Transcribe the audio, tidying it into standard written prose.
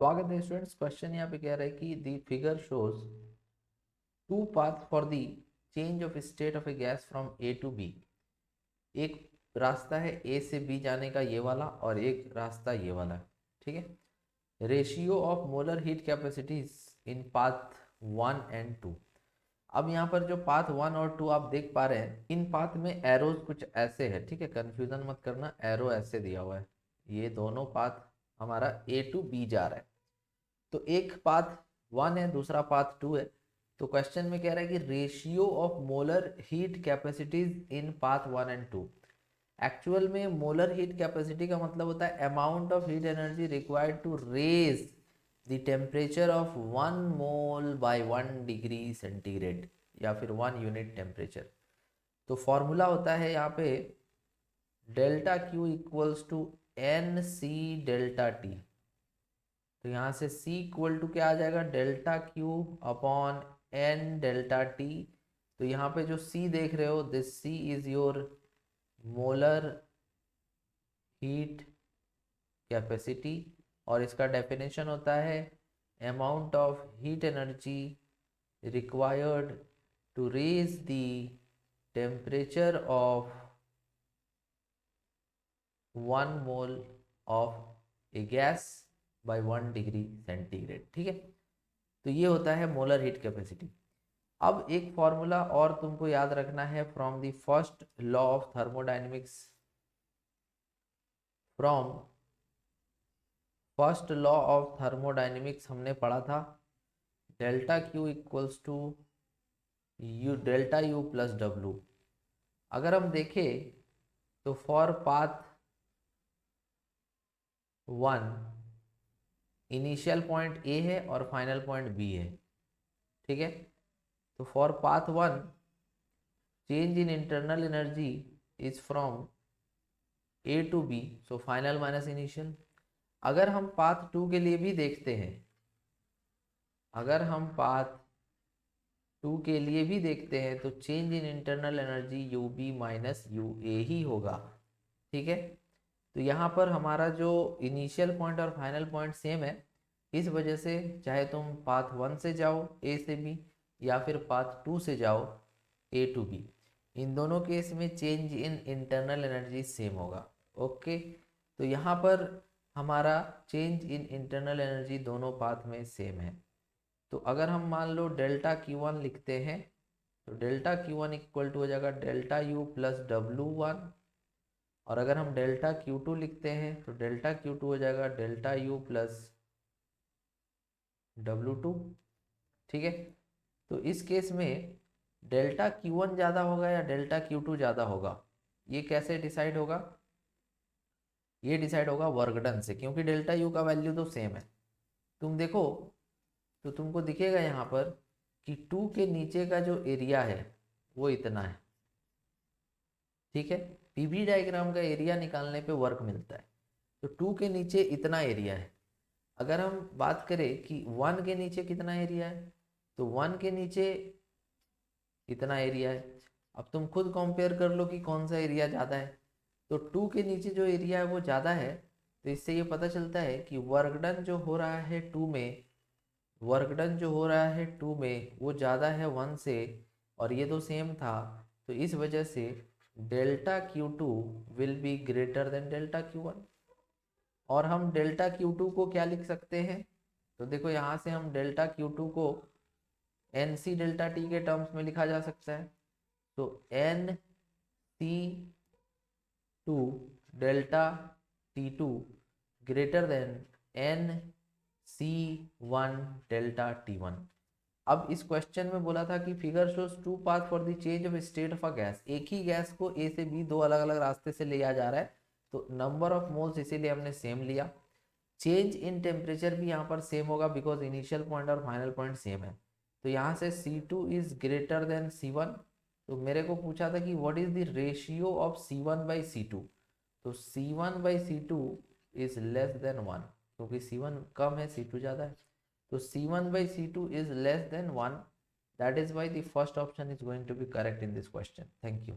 स्वागत है students. Question यहाँ पे कह रहा है कि the figure shows two path for the change of state of a gas from A to B. एक रास्ता है ए से बी जाने का, ये वाला, और एक रास्ता ये वाला। ठीक है। Ratio of molar heat capacities in path 1 और 2। अब यहाँ पर जो पाथ 1 और 2 आप देख पा रहे हैं, इन पाथ में एरोज कुछ ऐसे है। ठीक है, कंफ्यूजन मत करना, एरो ऐसे दिया हुआ है। ये दोनों पाथ हमारा ए टू बी जा रहा है। तो एक पाथ 1 है, दूसरा पाथ 2 है। तो क्वेश्चन में कह रहा है कि ratio of molar heat capacities in path 1 और 2। एक्चुअल में मोलर हीट कैपेसिटी का मतलब होता है amount of heat energy required to raise the temperature of 1 mole by 1 degree centigrade, या फिर 1 यूनिट टेम्परेचर। तो फॉर्मूला होता है यहाँ पे delta Q equals to n C delta T. तो यहाँ से C इक्वल टू क्या आ जाएगा, delta Q upon n delta T. तो यहाँ पे जो C देख रहे हो, this C is your molar heat capacity, और इसका डेफिनेशन होता है amount of heat energy required to raise the temperature of 1 mole of a gas by 1 degree centigrade. ठीक है, तो ये होता है मोलर हीट कैपेसिटी। अब एक फॉर्मूला और तुमको याद रखना है from the first law of thermodynamics. From first law of thermodynamics हमने पढ़ा था delta Q equals to U delta U plus W. अगर हम देखें तो for path 1 initial point A है और फाइनल पॉइंट बी है। ठीक है, तो for path 1 change in internal energy is from A to B, so final minus initial. अगर हम पाथ 2 के लिए भी देखते हैं, अगर हम पाथ 2 के लिए भी देखते हैं तो change in internal energy U B minus U A ही होगा। ठीक है, तो यहाँ पर हमारा जो इनिशियल पॉइंट और फाइनल पॉइंट सेम है, इस वजह से चाहे तुम पाथ 1 से जाओ ए से बी, या फिर पाथ 2 से जाओ ए टू बी, इन दोनों केस में change in internal energy same होगा। ओके, तो यहाँ पर हमारा चेंज इन इंटरनल एनर्जी दोनों पाथ में सेम है। तो अगर हम मान लो डेल्टा Q1 लिखते हैं, तो डेल्टा Q1 इक्वल टू हो जाएगा डेल्टा यू प्लस W1। और अगर हम डेल्टा Q2 लिखते हैं तो डेल्टा Q2 हो जाएगा डेल्टा यू प्लस W2। ठीक है, तो इस केस में डेल्टा Q1 ज़्यादा होगा या डेल्टा Q2 ज़्यादा होगा, ये कैसे डिसाइड होगा? ये डिसाइड होगा वर्क डन से, क्योंकि डेल्टा यू का वैल्यू तो सेम है। तुम देखो तो तुमको दिखेगा यहाँ पर कि 2 के नीचे का जो एरिया है वो इतना है। ठीक है, पीवी डायग्राम का एरिया निकालने पे वर्क मिलता है। तो 2 के नीचे इतना एरिया है। अगर हम बात करें कि 1 के नीचे कितना एरिया है, तो 1 के नीचे इतना एरिया है। अब तुम खुद कंपेयर कर लो कि कौन सा एरिया ज़्यादा है। तो 2 के नीचे जो एरिया है वो ज़्यादा है, तो इससे ये पता चलता है कि वर्क डन जो हो रहा है 2 में, वर्क डन जो हो रहा है 2 में वो ज़्यादा है 1 से, और ये तो सेम था। तो इस वजह से delta Q2 will be greater than delta Q1। और हम डेल्टा Q2 को क्या लिख सकते हैं? तो देखो यहाँ से हम डेल्टा Q2 को NC डेल्टा T के टर्म्स में लिखा जा सकता है। तो NC2 delta T2 greater than NC1 delta T1। अब इस क्वेश्चन में बोला था कि figure shows two path for the change of state of a gas. एक ही गैस को ए से बी दो अलग अलग रास्ते से लिया जा रहा है, तो नंबर ऑफ मोल्स इसीलिए हमने सेम लिया। चेंज इन टेम्परेचर भी यहाँ पर सेम होगा बिकॉज इनिशियल पॉइंट और फाइनल पॉइंट सेम है। तो यहाँ से C2 is greater than C1। तो मेरे को पूछा था कि what is the ratio of C1 by C2। तो C1 by C2 is less than 1, क्योंकि C1 कम है, C2 ज़्यादा है। तो C1 by C2 is less than 1. That is why the first option is going to be correct in this question. Thank you.